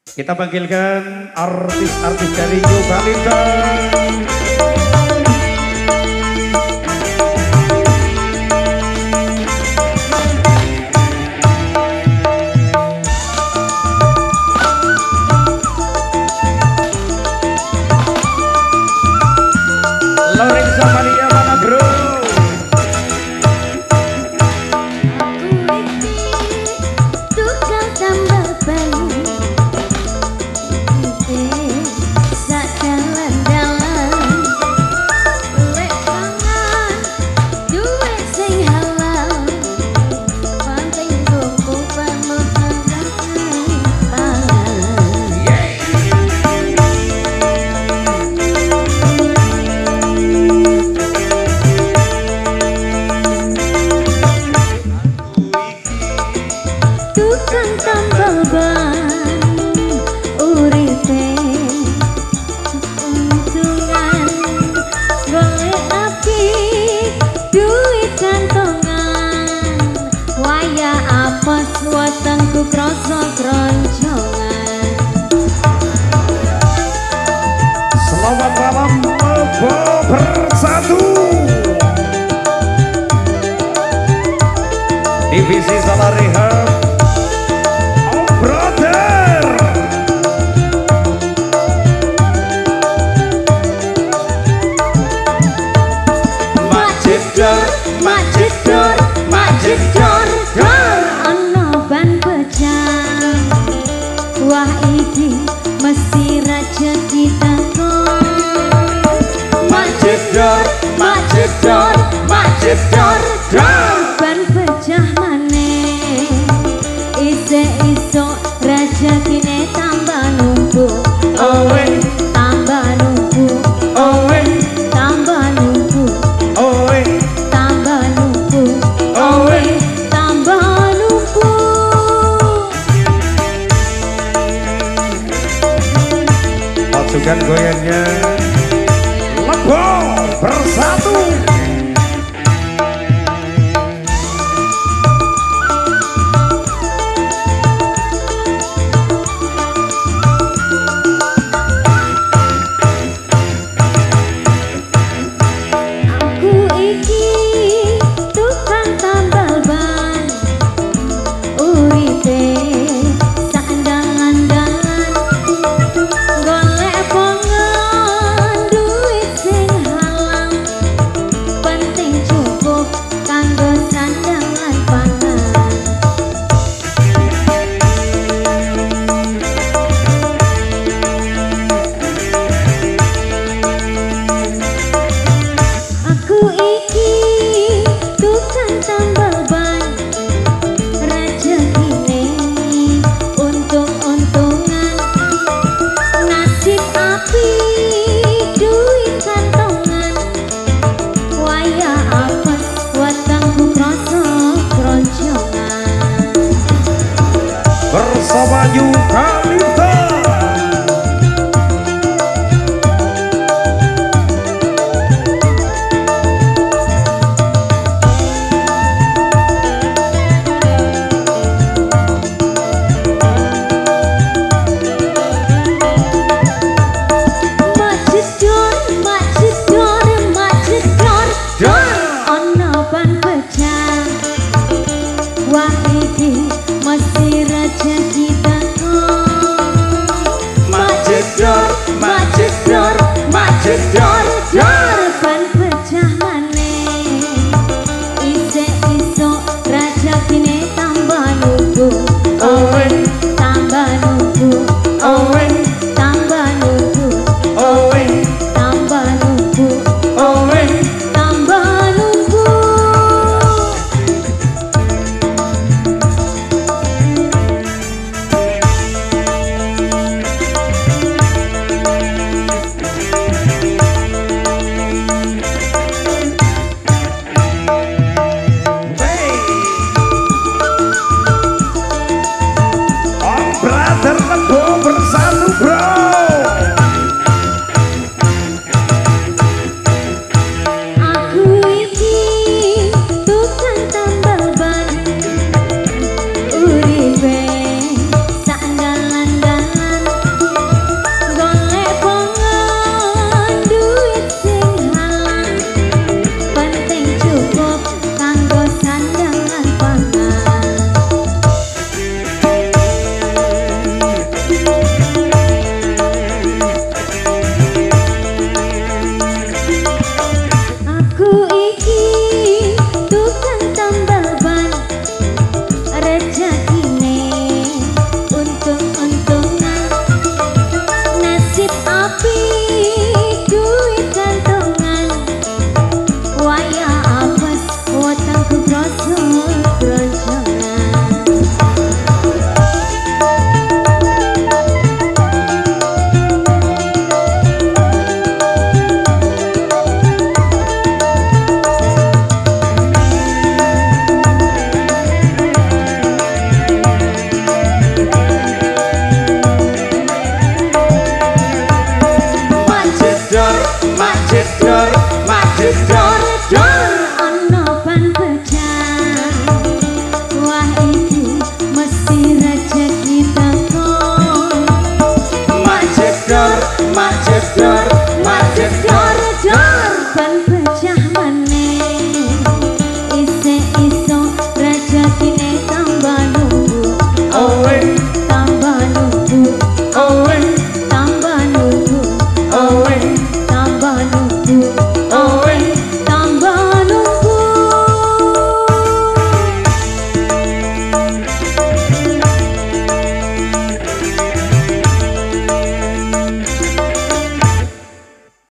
Kita panggilkan artis-artis dari Yogyakarta. Lorenzo Malia mana bro? Selamat malam bersatu divisi salah rehab. Oh brother, Majid Dor, Majid Dor, Majid Dor, Dor. Ono ban pecah, wah iki mesti raja kita kok. Majid Dor, Majid Dor, Majid Dor, Dor. Ban pecah maneh, iso raja kini tambah numpuk. Owe, tambah numpuk. owe, Tambah numpuk. owe, Tambah numpuk. owe. Tambah numpuk. Pasukan goyangnya Lebo bersatu. Aku iki tukang tambal ban, uripe sandangan-dangan, golek pongan duit sing halang, penting cukup kanggo sandangan pangan. Aku iki tukang tambal ban, rezekine untung-untungan, nasib api duit kantongan, waya apes watangku krasa kroncongan. Bersama Yogyakarta. Majid Dor, Majid Dor, Majid Dor, Dor. Ono ban pecah, wah iki mesti raja kita kok. Majid Dor, Majid Dor, Majid Dor.